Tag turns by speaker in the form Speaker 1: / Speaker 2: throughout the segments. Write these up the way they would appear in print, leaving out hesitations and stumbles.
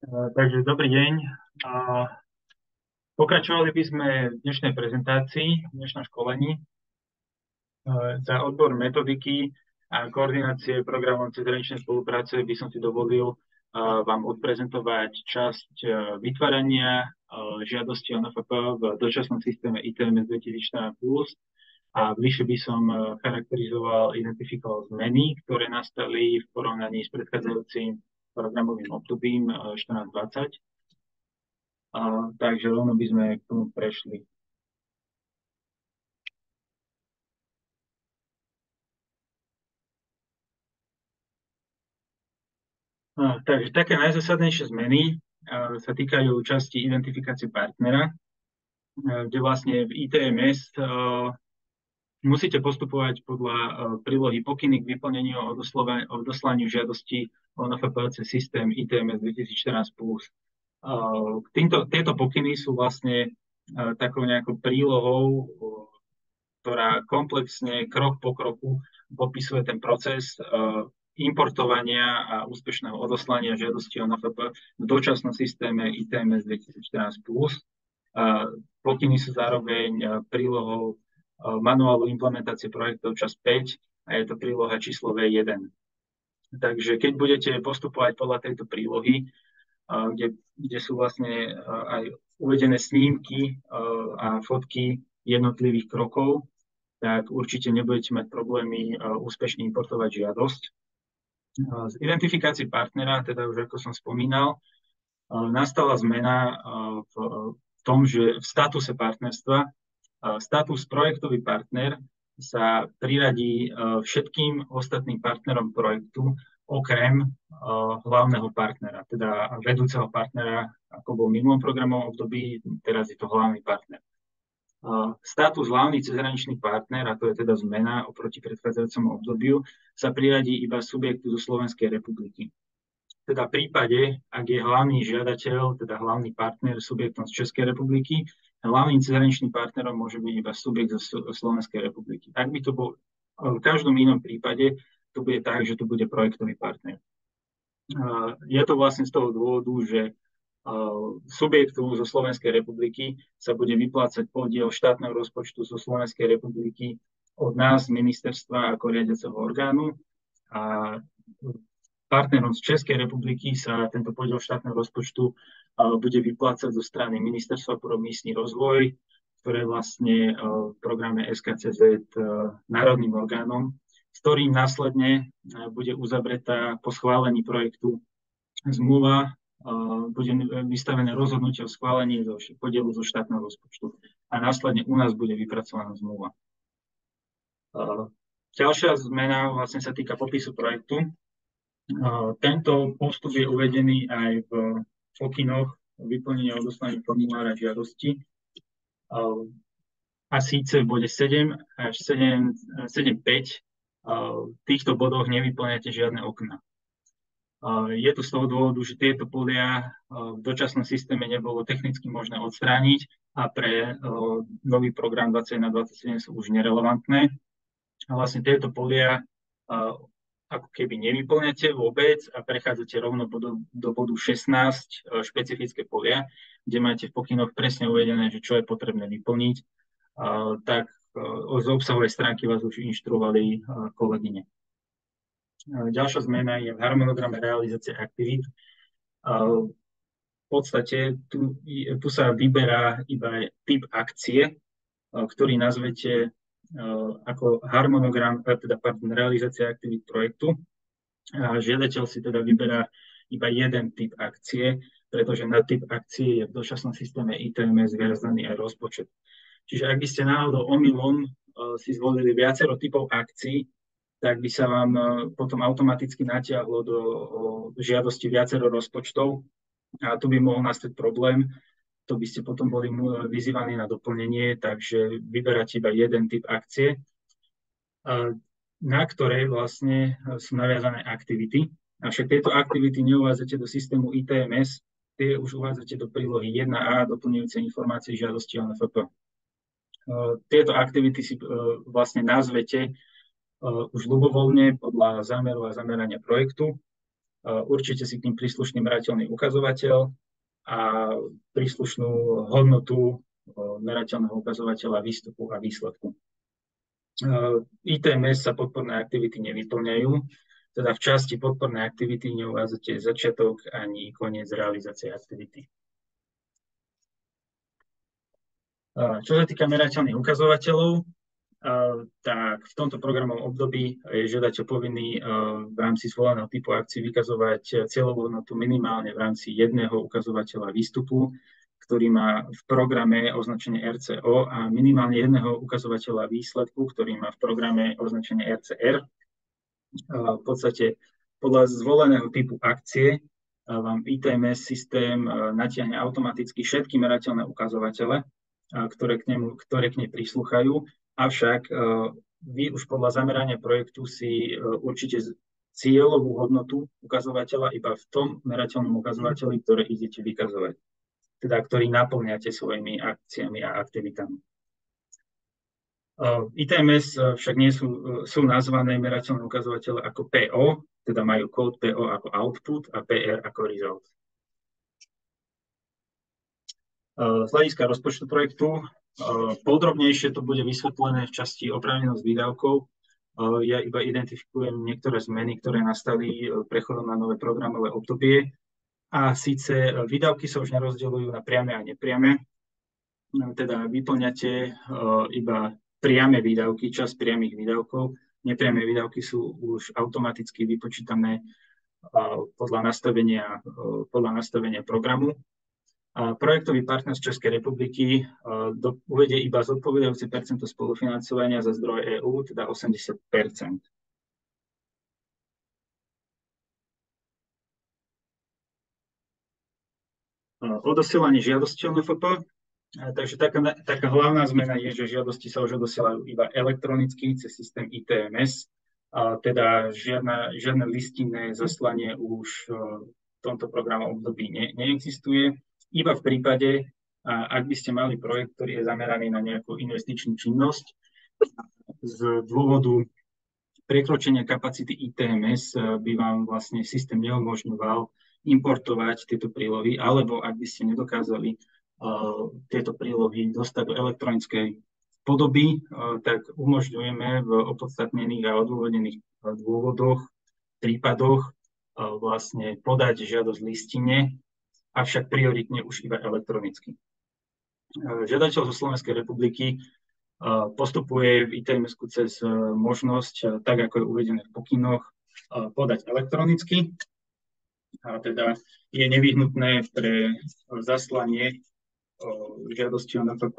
Speaker 1: Takže dobrý deň. Pokračovali by sme v dnešnej prezentácii, v dnešnom školení. Za odbor metodiky a koordinácie programov cezhraničnej spolupráce by som si dovolil vám odprezentovať časť vytvárania žiadosti o NFP v dočasnom systéme ITMS 2014+. A bližšie by som charakterizoval, identifikoval zmeny, ktoré nastali v porovnaní s predchádzajúcim programovým obdobím 14-20. Takže rovno by sme k tomu prešli. Takže také najzásadnejšie zmeny sa týkajú časti identifikácie partnera, kde vlastne v ITMS musíte postupovať podľa prílohy pokyny k vyplneniu a odoslaniu žiadosti o NFP cez systém ITMS 2014+. Tieto pokyny sú vlastne takou nejakou prílohou, ktorá komplexne, krok po kroku popisuje ten proces importovania a úspešného odoslania žiadosti o NFP v dočasnom systéme ITMS 2014+. Pokyny sú zároveň prílohou manuálu implementácie projektov časť 5 a je to príloha číslo V1. Takže keď budete postupovať podľa tejto prílohy, kde sú vlastne aj uvedené snímky a fotky jednotlivých krokov, tak určite nebudete mať problémy úspešne importovať žiadosť. Z identifikácie partnera, teda už ako som spomínal, nastala zmena v tom, že v statuse partnerstva status projektový partner sa priradí všetkým ostatným partnerom projektu, okrem hlavného partnera, teda vedúceho partnera, ako bol v minulom programovom období, teraz je to hlavný partner. Status hlavný cezhraničný partner, a to je teda zmena oproti predchádzajúcemu obdobiu, sa priradí iba subjektu zo Slovenskej republiky. Teda v prípade, ak je hlavný žiadateľ, teda hlavný partner subjektom z Českej republiky, hlavným cezhraničným partnerom môže byť iba subjekt zo Slovenskej republiky. Ak by to bol v každom inom prípade, to bude tak, že to bude projektový partner. Je to vlastne z toho dôvodu, že subjektu zo Slovenskej republiky sa bude vyplácať podiel štátneho rozpočtu zo Slovenskej republiky od nás, ministerstva ako riadiaceho orgánu, a partnerom z Českej republiky sa tento podiel štátneho rozpočtu bude vyplácať zo strany Ministerstva pro místny rozvoj, ktoré vlastne v programe SKCZ národným orgánom, s ktorým následne bude uzavretá po schválení projektu zmluva, bude vystavené rozhodnutie o schválení podielu zo štátneho rozpočtu a následne u nás bude vypracovaná zmluva. Ďalšia zmena vlastne sa týka popisu projektu. Tento postup je uvedený aj v pokynoch vyplnenia a odoslania formulára žiadosti. A síce v bode 7 až 7.5 v týchto bodoch nevyplňate žiadne okná. Je to z toho dôvodu, že tieto polia v dočasnom systéme nebolo technicky možné odstrániť a pre nový program 21-27 sú už nerelevantné. A vlastne tieto polia ako keby nevyplňate vôbec a prechádzate rovno do bodu 16 špecifické polia, kde máte v pokynoch presne uvedené, že čo je potrebné vyplniť. Tak z obsahovej stránky vás už inštruovali kolegyne. Ďalšia zmena je v harmonograme realizácie aktivít. V podstate tu sa vyberá iba typ akcie, ktorý nazvete ako harmonogram, realizácia aktivít projektu. Žiadateľ si teda vyberá iba jeden typ akcie, pretože na typ akcie je v dočasnom systéme ITMS viazaný aj rozpočet. Čiže ak by ste náhodou omylom si zvolili viacero typov akcií, tak by sa vám potom automaticky natiahlo do žiadosti viacero rozpočtov a tu by mohol nastať problém. To by ste potom boli vyzývaní na doplnenie, takže vyberáte iba jeden typ akcie, na ktorej vlastne sú naviazané aktivity. Avšak tieto aktivity neuvádzate do systému ITMS, tie už uvádzate do prílohy 1a doplňujúce informácie žiadosti o NFP. Tieto aktivity si vlastne nazvete už ľubovoľne podľa zámeru a zamerania projektu určite si k ním príslušný merateľný ukazovateľ a príslušnú hodnotu merateľného ukazovateľa výstupu a výsledku. ITMS sa podporné aktivity nevyplňajú, teda v časti podporné aktivity neuvádzate začiatok ani koniec realizácie aktivity. Čo sa týka merateľných ukazovateľov, tak v tomto programovom období je žiadateľ povinný v rámci zvoleného typu akcií vykazovať cieľovú hodnotu minimálne v rámci jedného ukazovateľa výstupu, ktorý má v programe označenie RCO, a minimálne jedného ukazovateľa výsledku, ktorý má v programe označenie RCR. V podstate podľa zvoleného typu akcie vám ITMS systém natiahne automaticky všetky merateľné ukazovatele, ktoré k nej prislúchajú, avšak vy už podľa zamerania projektu si určite cieľovú hodnotu ukazovateľa iba v tom merateľnom ukazovateľi, ktoré idete vykazovať, teda ktorý naplňate svojimi akciami a aktivitami. ITMS však nie sú nazvané merateľné ukazovatele ako PO, teda majú kód PO ako output a PR ako result. Z hľadiska rozpočtu projektu podrobnejšie to bude vysvetlené v časti oprávnenosť výdavkov. Ja iba identifikujem niektoré zmeny, ktoré nastali prechodom na nové programové obdobie. A síce výdavky sa už nerozdeľujú na priame a nepriame. Teda vyplňate iba priame výdavky, časť priamých výdavkov. Nepriame výdavky sú už automaticky vypočítané podľa nastavenia programu. Projektový partner z Českej republiky uvedie iba zodpovedajúce percento spolufinancovania za zdroje EÚ, teda 80%. Odosielanie žiadosti o NFP. Takže taká hlavná zmena je, že žiadosti sa už odosielajú iba elektronicky cez systém ITMS, teda žiadne listinné zaslanie už v tomto programovom období neexistuje. Iba v prípade, ak by ste mali projekt, ktorý je zameraný na nejakú investičnú činnosť, z dôvodu prekročenia kapacity ITMS by vám vlastne systém neumožňoval importovať tieto prílohy, alebo ak by ste nedokázali tieto prílohy dostať do elektronickej podoby, tak umožňujeme v opodstatnených a odôvodnených dôvodoch, prípadoch vlastne podať žiadosť v listine, avšak prioritne už iba elektronicky. Žiadateľ zo Slovenskej republiky postupuje v ITMS-ku cez možnosť, tak ako je uvedené v pokynoch, podať elektronicky. A teda je nevyhnutné pre zaslanie žiadosti o NFP,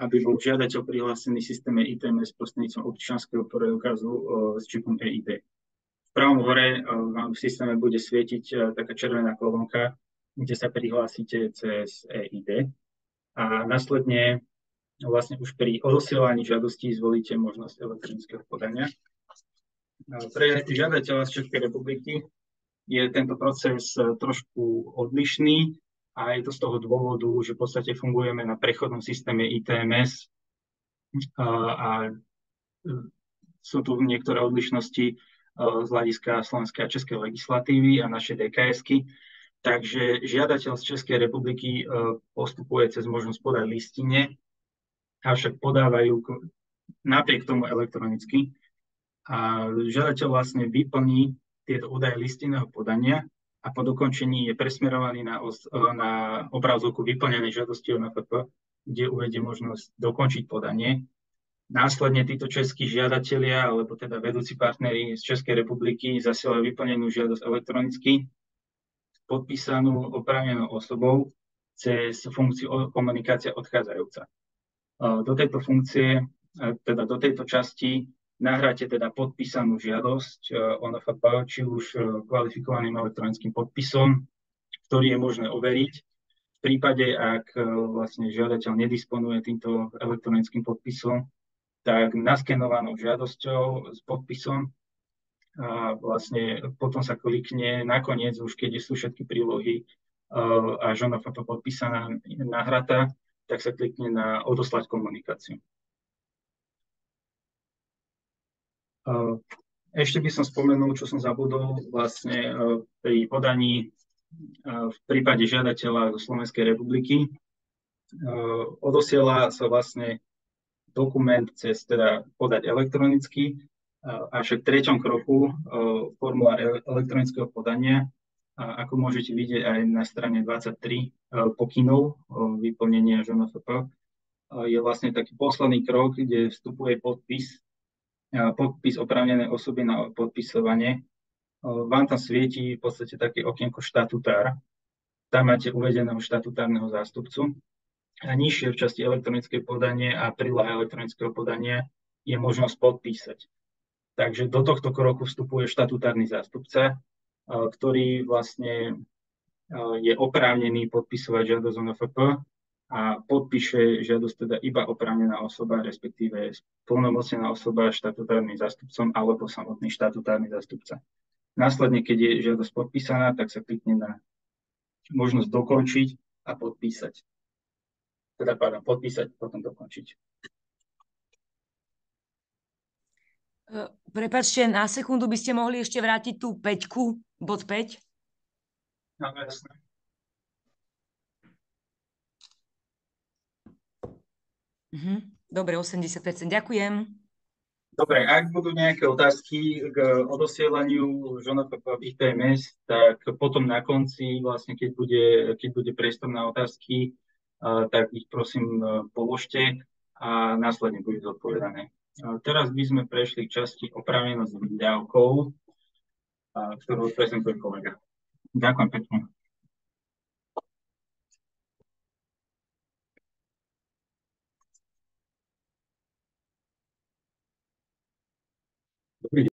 Speaker 1: aby bol žiadateľ prihlásený v systéme ITMS prostredníctvom občianskeho preukazu s čipom EID. V pravom hore vám v systéme bude svietiť taká červená kolónka, kde sa prihlásite cez EID a následne vlastne už pri odosielaní žiadosti zvolíte možnosť elektronického podania. Pre žiadateľa z Českej republiky je tento proces trošku odlišný a je to z toho dôvodu, že v podstate fungujeme na prechodnom systéme ITMS a sú tu niektoré odlišnosti z hľadiska slovenskej a českej legislatívy a našej DKS-ky. Takže žiadateľ z Českej republiky postupuje cez možnosť podať listine, avšak podávajú napriek tomu elektronicky. A žiadateľ vlastne vyplní tieto údaje listinného podania a po dokončení je presmerovaný na obrazovku vyplnenej žiadosti o NFP, kde uvedie možnosť dokončiť podanie. Následne títo českí žiadatelia, alebo teda vedúci partneri z Českej republiky zasielajú vyplnenú žiadosť elektronicky, podpísanú oprávnenou osobou cez funkciu komunikácia odchádzajúca. Do tejto funkcie, teda do tejto časti nahráte teda podpísanú žiadosť o NFP, či už kvalifikovaným elektronickým podpisom, ktorý je možné overiť. V prípade, ak vlastne žiadateľ nedisponuje týmto elektronickým podpisom, tak naskenovanou žiadosťou s podpisom a vlastne potom sa klikne nakoniec, už keď sú všetky prílohy a NFP podpísaná, nahratá, tak sa klikne na odoslať komunikáciu. Ešte by som spomenul, čo som zabudol, vlastne pri podaní v prípade žiadateľa zo Slovenskej republiky odosiela sa vlastne dokument cez teda podať elektronicky, avšak v treťom kroku formulár elektronického podania, ako môžete vidieť aj na strane 23 pokynov vyplnenia ŽNFP, je vlastne taký posledný krok, kde vstupuje podpis oprávnenej osoby na podpisovanie. Vám tam svieti v podstate také okienko štatutár. Tam máte uvedeného štatutárneho zástupcu. A nižšie v časti elektronické podanie a príloha elektronického podania je možnosť podpísať. Takže do tohto kroku vstupuje štatutárny zástupca, ktorý vlastne je oprávnený podpisovať žiadosť o NFP a podpíše žiadosť teda iba oprávnená osoba, respektíve plnomocnená osoba štatutárnym zástupcom alebo samotný štatutárny zástupca. Následne, keď je žiadosť podpísaná, tak sa klikne na možnosť dokončiť a podpísať. Teda, podpísať, potom dokončiť.
Speaker 2: Prepáčte, na sekundu by ste mohli ešte vrátiť tú 5, bod 5?
Speaker 1: No, jasné.
Speaker 2: Dobre, 80%. Ďakujem.
Speaker 1: Dobre, ak budú nejaké otázky k odosielaniu ŽNFP v ITMS, tak potom na konci, vlastne keď bude priestor na otázky, tak ich prosím položte a následne bude zodpovedané. Teraz by sme prešli k časti oprávnenosť výdavkov, ktorú prezentuje kolega. Ďakujem pekne. Dobrý deň.